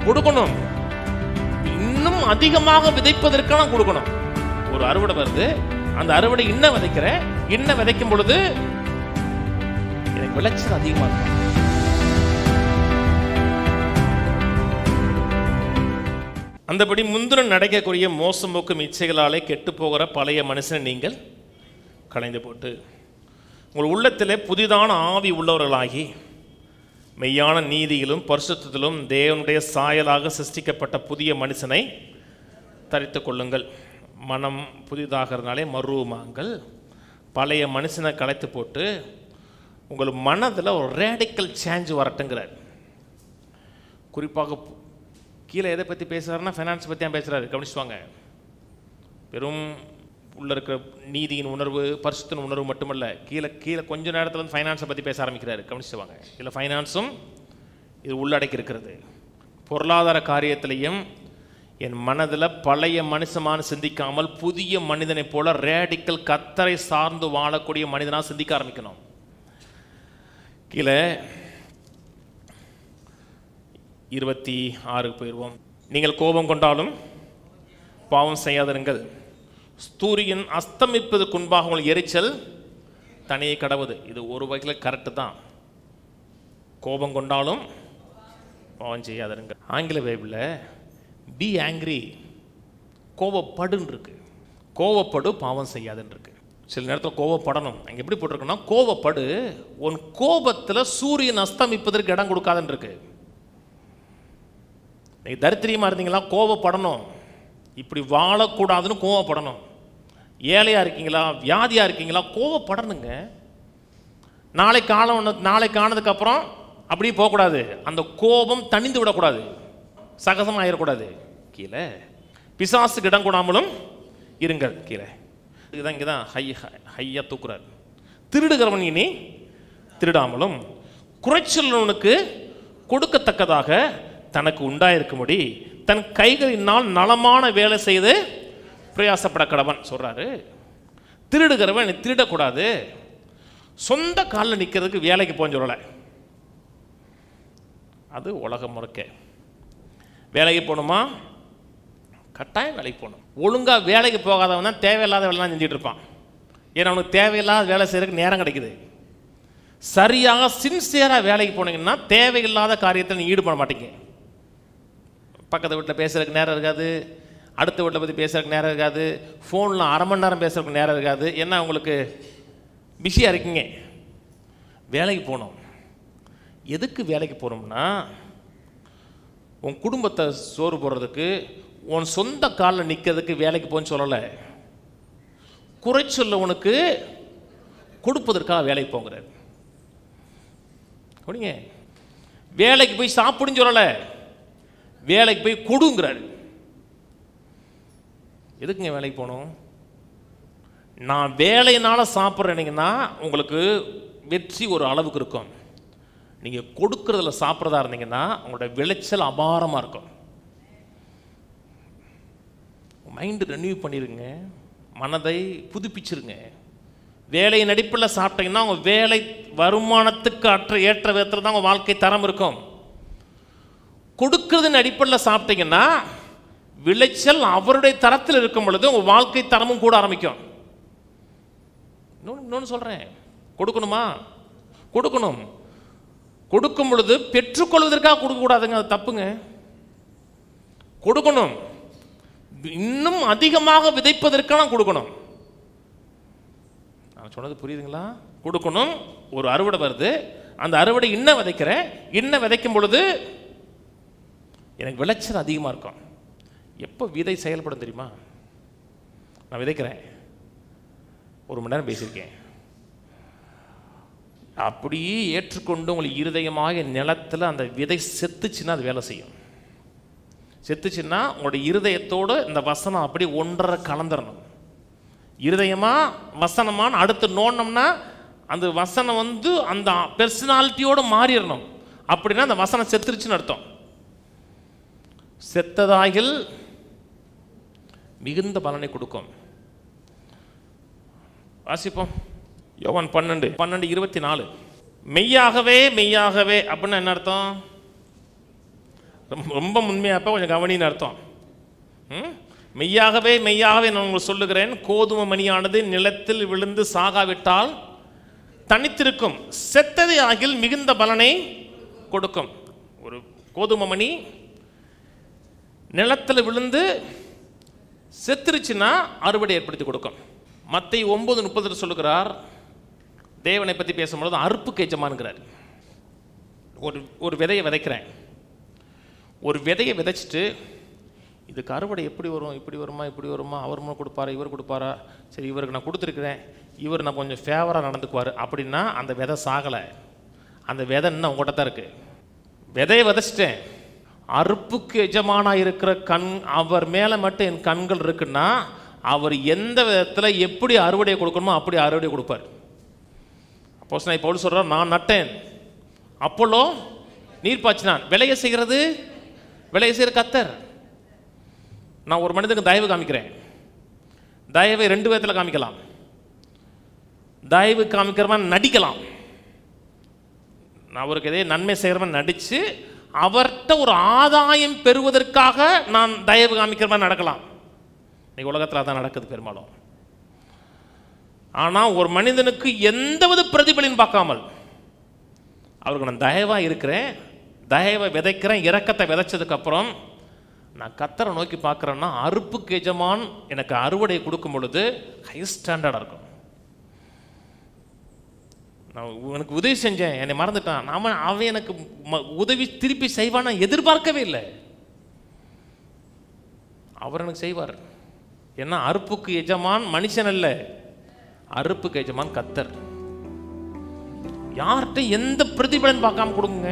கொடுக்கணும். இன்னும் அதிகமாக விதைப்பதற்கான கொடுக்கணும். ஒரு அறுவடை வருது, அந்த அறுவடை இன்ன விதைக்கிற, இன்ன விதைக்கும் பொழுது எனக்கு விளைச்சல் அதிகமா இருக்கும். அந்தபடி முந்தின நடக்கக்கூடிய மோசம்போக்கும் இச்சைகளாலே கெட்டு போகிற பழைய மனுஷனை நீங்கள் களைந்து போட்டு உங்கள் உள்ளத்திலே புதிதான ஆவி உள்ளவர்களாகி மெய்யான நீதியிலும் பரிசுத்தத்திலும் தேவனுடைய சாயலாக சிருஷ்டிக்கப்பட்ட புதிய மனுஷனை தரித்து கொள்ளுங்கள். மனம் புதிதாகிறதுனாலே மறுரூபமாங்கள். பழைய மனுஷனை களைத்து போட்டு உங்கள் மனதில் ஒரு ரேடிக்கல் சேஞ்ச் வரட்டுங்கிறார். குறிப்பாக கீழே எதை பற்றி பேசுகிறாருன்னா ஃபைனான்ஸ் பற்றி தான் பேசுகிறாரு. கவனிச்சுவாங்க. வெறும் உள்ள இருக்கிற நீதியின் உணர்வு பரிசுத்தின் உணர்வு மட்டுமல்ல, கீழே கீழே கொஞ்ச நேரத்தில் வந்து ஃபைனான்ஸை பற்றி பேச ஆரம்பிக்கிறாரு. கவனிச்சுவாங்க. இதில் ஃபைனான்ஸும் இது உள்ளடக்கி இருக்கிறது. பொருளாதார காரியத்திலையும் என் மனதில் பழைய மனுஷமான சிந்திக்காமல் புதிய மனிதனை போல ரேடிக்கல் கத்தரை சார்ந்து வாழக்கூடிய மனிதனாக சிந்திக்க ஆரம்பிக்கணும். கீழே 26 போயிடுவோம். நீங்கள் கோபம் கொண்டாலும் பாவம் செய்யாதிருங்கள். சூரியன் அஸ்தமிப்பதற்கு முன்பாக உங்கள் எரிச்சல் தனியை கடவுது. இது ஒரு வகையில் கரெக்டு தான். கோபம் கொண்டாலும் பாவம் செய்யாதிருங்கள். ஆங்கில பைபிளில் பி ஆங்கிரி, கோபப்படுன்னு இருக்கு. கோவப்படு பாவம் செய்யாதுன்னு இருக்கு. சில நேரத்தில் கோவப்படணும். அங்கே எப்படி போட்டிருக்குன்னா கோவப்படு, உன் கோபத்தில் சூரியன் அஸ்தமிப்பதற்கு இடம் கொடுக்காதுன்னு இருக்கு. நீங்கள் தரித்திரியமாக இருந்தீங்களா கோவப்படணும். இப்படி வாழக்கூடாதுன்னு கோவப்படணும். ஏழையாக இருக்கீங்களா வியாதியாக இருக்கீங்களா கோவப்படணுங்க. நாளைக்கு ஆனதுக்கப்புறம் அப்படி போகக்கூடாது. அந்த கோபம் தணிந்து விடக்கூடாது, சகசமாக ஆயிடக்கூடாது. கீழே பிசாசுக்கு இடம் கூடாமலும் இருங்கள். கீழே இதுதான் இங்கே தான் ஹையா தூக்குறார். திருடுகிறவன் இனி திருடாமலும் குறைச்சலவனுக்கு கொடுக்கத்தக்கதாக தனக்கு உண்டாயிருக்கும்படி தன் கைகளினால் நலமான வேலை செய்து பிரயாசப்பட கடவன் சொல்றாரு. திருடுகிறவன் திருடக்கூடாது. சொந்த காலில் நிற்கிறதுக்கு வேலைக்கு போன்னு சொல்லலை. அது உலகம் முறைக்க. வேலைக்கு போகணுமா? கட்டாயம் வேலைக்கு போகணும். ஒழுங்காக வேலைக்கு போகாதவன் தான் தேவையில்லாத வேலை தான் செஞ்சுட்டு இருப்பான். ஏன்னா அவனுக்கு தேவையில்லாத வேலை செய்யறதுக்கு நேரம் கிடைக்குது. சரியாக சின்சியராக வேலைக்கு போனீங்கன்னா தேவையில்லாத காரியத்தில் நீங்கள் ஈடுபட மாட்டீங்க. பக்கத்து வீட்டில் பேசுறதுக்கு நேரம் இருக்காது, அடுத்த வீட்டில் பற்றி பேசுறதுக்கு நேரம் இருக்காது, ஃபோனில் அரை மணி நேரம் பேசுறதுக்கு நேரம் இருக்காது. ஏன்னா உங்களுக்கு பிஸியாக இருக்கீங்க. வேலைக்கு போகணும். எதுக்கு வேலைக்கு போகிறோம்னா உன் குடும்பத்தை சோறு போடுறதுக்கு, உன் சொந்த காலில் நிற்கிறதுக்கு வேலைக்கு போன்னு சொல்லலை. குறைச்சொல்ல உனக்கு கொடுப்பதற்காக வேலைக்கு போங்கிறார். அப்படிங்க வேலைக்கு போய் சாப்பிடுன்னு சொல்லலை, வேலைக்கு போய் கொடுங்கிறாரு. எதுக்குங்க வேலைக்கு போகணும்? நான் வேலையினால சாப்பிட்றேனீங்கன்னா உங்களுக்கு வெற்றி ஒரு அளவுக்கு இருக்கும். நீங்கள் கொடுக்கறதுல சாப்பிட்றதா இருந்தீங்கன்னா உங்களோட விளைச்சல் அபாரமாக இருக்கும். மைண்டு ரெனியூ பண்ணிடுங்க, மனதை புதுப்பிச்சிருங்க. வேலையின் அடிப்பில் சாப்பிட்டீங்கன்னா உங்கள் வேலை வருமானத்துக்கு ஏற்ற விதத்தில் தான் உங்கள் வாழ்க்கை தரம் இருக்கும். கொடுக்கறதுன்னு அடிப்படையில் சாப்பிட்டீங்கன்னா விளைச்சல் அவருடைய தரத்தில் இருக்கும் பொழுது உங்கள் வாழ்க்கை தரமும் கூட ஆரம்பிக்கும். இன்னொன்று சொல்கிறேன், கொடுக்கணுமா? கொடுக்கணும். கொடுக்கும் பொழுது பெற்றுக்கொள்வதற்காக கொடுக்கக்கூடாதுங்க, அது தப்புங்க. கொடுக்கணும். இன்னும் அதிகமாக விதைப்பதற்கான கொடுக்கணும். நான் சொன்னது புரியுதுங்களா? கொடுக்கணும். ஒரு அறுவடை வருது, அந்த அறுவடை இன்ன விதைக்கிறேன், இன்ன விதைக்கும் பொழுது எனக்கு விளைச்சல் அதிகமாக இருக்கும். எப்போ விதை செயல்படும் தெரியுமா? நான் விதைக்கிறேன், 1 மணி நேரம் பேசியிருக்கேன், அப்படியே ஏற்றுக்கொண்டு உங்களுக்கு இருதயமாக நிலத்தில் அந்த விதை செத்துச்சுன்னா அது வேலை செய்யும். செத்துச்சுன்னா உங்களுடைய இருதயத்தோடு இந்த வசனம் அப்படி ஒன்றரை கலந்துடணும். இருதயமா வசனமான அடுத்து நோண்டோம்னா அந்த வசனம் வந்து அந்த பெர்சனாலிட்டியோடு மாறிடணும். அப்படின்னா அந்த வசனம் செத்துருச்சுன்னு அர்த்தம். செத்ததாகில் மிகுந்த பலனை கொடுக்கும். வாசிப்போம். யோவான் 12:24. மெய்யாகவே மெய்யாகவே அப்படின்னா என்ன அர்த்தம்? ரொம்ப உண்மையாப்ப கொஞ்சம் கவனின்னு அர்த்தம். மெய்யாகவே மெய்யாகவே நான் உங்களுக்கு சொல்லுகிறேன், கோதுமை மணியானது நிலத்தில் விழுந்து சாகாவிட்டால் தனித்திருக்கும், செத்ததை ஆகில் மிகுந்த பலனை கொடுக்கும். ஒரு கோதுமை மணி நிலத்தில் விழுந்து செத்துருச்சுன்னா அறுவடை ஏற்படுத்தி கொடுக்கும். மத்தேயு 9:30 சொல்லுகிறார், தேவனை பற்றி பேசும்பொழுது அறுப்புக்கு எஜமான்கிறார். ஒரு விதையை விதைக்கிறேன், ஒரு விதையை விதைச்சிட்டு இதுக்கு அறுவடை எப்படி வரும், இப்படி வருமா இப்படி வருமா, அவர் மூலம் கொடுப்பாரா இவர் கொடுப்பாரா, சரி இவருக்கு நான் கொடுத்துருக்குறேன், இவர் நான் கொஞ்சம் ஃபேவராக நடந்துக்குவார் அப்படின்னா அந்த விதை சாகலை. அந்த விதை இன்னும் உங்கள்கிட்ட தான் இருக்குது. விதையை விதைச்சிட்டேன், அறுப்புக்கு எஜமானாக இருக்கிற அவர் மேலே மட்டும் என் கண்கள் இருக்குன்னா அவர் எந்த விதத்தில் எப்படி அறுவடையை கொடுக்கணுமோ அப்படி அறுவடை கொடுப்பார். அப்போஸ்தலனாகிய பவுல் சொல்கிறார், நான் நட்டேன், அப்போலோ நீர் பாய்ச்சினான், விளைய செய்கிற கர்த்தர். நான் ஒரு மனிதனுக்கு தயவு காமிக்கிறேன், தயவை 2 விதத்தில் காமிக்கலாம். தயவு காமிக்கிறவன் நடிக்கலாம், நான் அவருக்கு எதே நன்மை செய்கிறவன் நடித்து அவர்கிட்ட ஒரு ஆதாயம் பெறுவதற்காக நான் தயவு காமிக்கிறவன் நடக்கலாம். இன்னைக்கு உலகத்தில் அதான் நடக்குது பெரும்பாலும். ஆனால் ஒரு மனிதனுக்கு எந்தவித பிரதிபலின் பார்க்காமல் அவருக்கு நான் தயவாக இருக்கிறேன், தயவை விதைக்கிறேன், இரக்கத்தை விதைச்சதுக்கப்புறம் நான் கர்த்தரை நோக்கி பார்க்குறேன்னா அறுப்புக்கு எஜமான் எனக்கு அறுவடை கொடுக்கும் பொழுது ஹை ஸ்டாண்டர்டாக இருக்கும். நான் எனக்கு உதவி செஞ்சேன், என்னை மறந்துட்டான், அவன் எனக்கு உதவி திருப்பி செய்வான் நான் எதிர்பார்க்கவே இல்லை, அவர் எனக்கு செய்வார். ஏன்னா அறுப்புக்கு எஜமான் மனுஷன் அல்ல, அறுப்புக்கு எஜமான் கர்த்தர். யார்கிட்ட எந்த பிரதிபலன் பார்க்காம கொடுங்க.